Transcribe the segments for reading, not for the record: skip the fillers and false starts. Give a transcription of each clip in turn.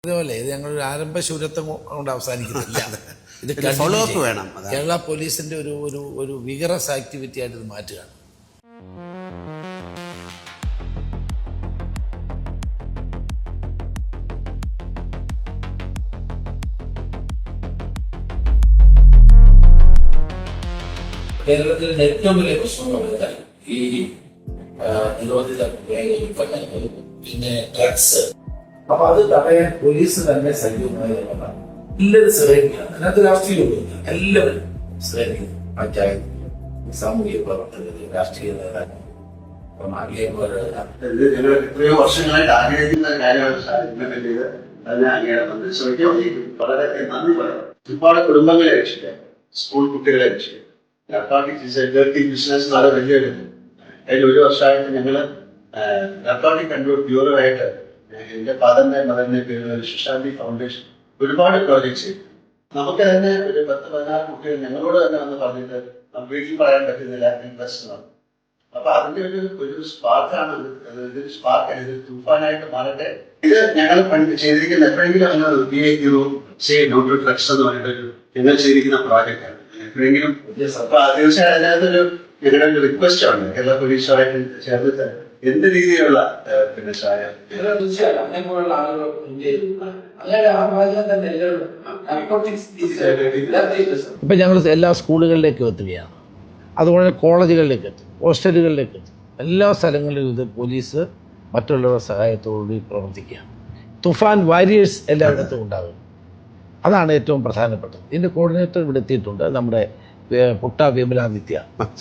അതേപോലെ ഇത് ഞങ്ങളൊരു ആരംഭശൂരത്വം കൊണ്ട് അവസാനിക്കുന്നില്ല. ഇത് ഫോളോ അപ്പ് വേണം. കേരള പോലീസിന്റെ ഒരു ഒരു ഒരു വിഗറസ് ആക്ടിവിറ്റി ആയിട്ട് ഇത് മാറ്റുകയാണ്. കേരളത്തിലെ ഏറ്റവും വലിയ പ്രശ്നം ഈ നിരോധിത പിന്നെ ഡ്രഗ്സ്. അപ്പൊ അത് തടയാൻ പോലീസ് തന്നെ സജീവമായി നിലപാടാണ്. എല്ലാവരും സഹകരിക്കണം. അതിനകത്ത് രാഷ്ട്രീയമൊന്നുമില്ല, എല്ലാവരും സഹകരിക്കണം. പഞ്ചായത്ത്, സാമൂഹിക പ്രവർത്തകർ, രാഷ്ട്രീയ നേതാക്കൾ, എത്രയോ വർഷങ്ങളായിട്ട് ആഗ്രഹിക്കുന്ന കാര്യമാണ് സാർ ഇംപ്ലിമെന്റ് ചെയ്ത് അതിനെ അങ്ങേയറ്റം ശ്രമിക്കാൻ വളരെ നന്ദി പറയാം. ഒരുപാട് കുടുംബങ്ങളെ രക്ഷിക്കാം, സ്കൂൾ കുട്ടികളെ രക്ഷിക്കാം. നാർക്കോട്ടിക് ബിസിനസ് വളരെ വലിയൊരു അതിൽ ഒരു വർഷമായിട്ട് ഞങ്ങള് നാർക്കോട്ടിക് കൺട്രോൾ ബ്യൂറോ ആയിട്ട് എന്റെ ഫാദറിന്റെ മദറിന്റെ പേരിൽ ശുശാന്തി ഫൗണ്ടേഷൻ ഒരുപാട് പ്രോജക്ട്സ്. നമുക്ക് തന്നെ ഒരു 10-14 കുട്ടികൾ ഞങ്ങളോട് തന്നെ വന്ന് പറഞ്ഞിട്ട് വീട്ടിൽ പറയാൻ പറ്റുന്നില്ല പ്രശ്നമാണ്. അപ്പൊ അതിന്റെ ഒരു സ്പാർക്കാണ് ഇത്. സ്പാർക്ക് ഇത് തൂഫാനായിട്ട് മാറട്ടെ. ഇത് ഞങ്ങൾ ചെയ്തിരിക്കുന്ന എപ്പോഴെങ്കിലും അങ്ങനെ ഡ്രഗ്സ് എന്ന് പറഞ്ഞിട്ടൊരു ഞങ്ങൾ ചെയ്തിരിക്കുന്ന പ്രോജക്റ്റാണ്. എപ്പോഴെങ്കിലും തീർച്ചയായും അതിനകത്തൊരു ഞങ്ങളുടെ ഒരു റിക്വസ്റ്റ് ആണ് കേരള പോലീസുമായിട്ട് ചേർന്നിട്ട് എന്ത് രീതിയിലുള്ള പിന്നെ ഇപ്പൊ ഞങ്ങൾ എല്ലാ സ്കൂളുകളിലേക്കും എത്തുകയാണ്. അതുപോലെ കോളേജുകളിലേക്ക് എത്തും, ഹോസ്റ്റലുകളിലേക്ക് എത്തും. എല്ലാ സ്ഥലങ്ങളിലും ഇത് പോലീസ് മറ്റുള്ളവരുടെ സഹായത്തോടുകൂടി പ്രവർത്തിക്കുകയാണ്. തുഫാൻ വാരിയേഴ്സ് എല്ലായിടത്തും ഉണ്ടാകും. അതാണ് ഏറ്റവും പ്രധാനപ്പെട്ടത്. ഇതിൻ്റെ കോർഡിനേറ്റർ ഇവിടെ എത്തിയിട്ടുണ്ട്, നമ്മുടെ Putta Vimaladitya.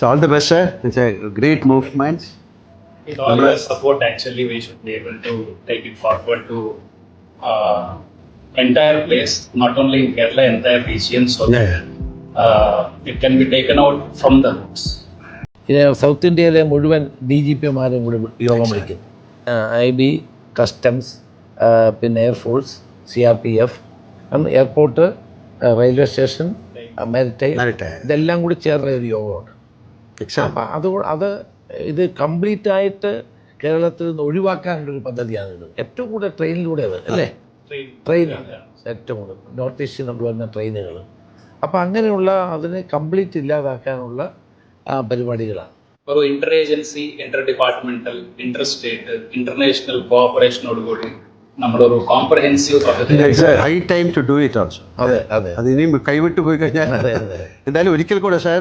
All the best, sir. It's a great movement. With all your support, actually, we should be able to take it forward to entire place, not only in Kerala, entire region. So it can be taken out from the roots. South ഇന്ത്യയിലെ മുഴുവൻ DGPമാരും കൂടി യോഗം വിളിക്കും. IB, customs, പിന്നെ air force, CRPF, airport, railway station, maritime, ഇതെല്ലാം കൂടി ചേർന്ന ഒരു യോഗമാണ്. അപ്പം അത് ഇത് കംപ്ലീറ്റ് ആയിട്ട് കേരളത്തിൽ നിന്ന് ഒഴിവാക്കാനുള്ളൊരു പദ്ധതിയാണിത്. ഏറ്റവും കൂടുതൽ ട്രെയിനിലൂടെ അല്ലേ, ട്രെയിനാണ് ഏറ്റവും കൂടുതൽ നോർത്ത് ഈസ്റ്റിൽ നിന്ന് വരുന്ന ട്രെയിനുകൾ. അപ്പം അങ്ങനെയുള്ള അതിനെ കംപ്ലീറ്റ് ഇല്ലാതാക്കാനുള്ള പരിപാടികളാണ്. ഒരു inter agency, inter departmental, inter state, international കോഓപ്പറേഷനോടുകൂടി നമ്മളൊരു കോംപ്രഹെൻസീവ് പദ്ധതി. High time to do it also. അതെ അതെ, അത് ഇനിയും കൈവിട്ട് പോയി കഴിഞ്ഞാൽ എന്തായാലും ഒരിക്കൽ കൂടെ സാർ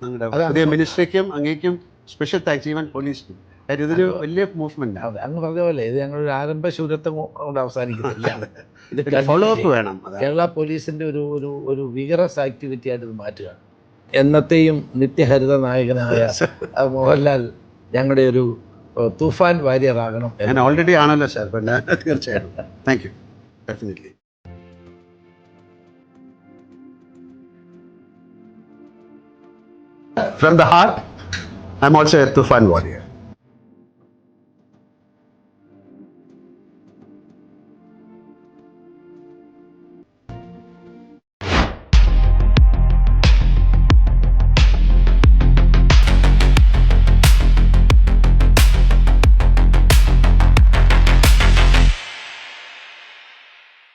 നിങ്ങളുടെ പുതിയ മിനിസ്ട്രിക്കും അങ്ങേക്കും സ്പെഷ്യൽ താങ്ക്സ്, ഈവൻ പോലീസിനും. കാര്യം ഇതൊരു വലിയ മൂവ്മെന്റ്. അതെ, അങ്ങ് പറഞ്ഞ പോലെ ഇത് ഞങ്ങളൊരു ആരംഭശൂരത്വം കൊണ്ട് അവസാനിക്കുന്നില്ല. ഇത് ഫോളോ അപ്പ് വേണം. കേരള പോലീസിന്റെ ഒരു ഒരു ഒരു വിഗറസ് ആക്ടിവിറ്റി ആയിട്ട് ഇത് മാറ്റുകയാണ്. എന്നത്തെയും നിത്യഹരിത നായകനായ മോഹൻലാൽ ഞങ്ങളുടെ ഒരു തൂഫാൻ വാരിയറാകണം. ഞാൻ ഓൾറെഡി ആണല്ലോ സാർ, പിന്നെ തീർച്ചയായിട്ടും. Thank you. Definitely. From the heart, I'm also a Tufan warrior.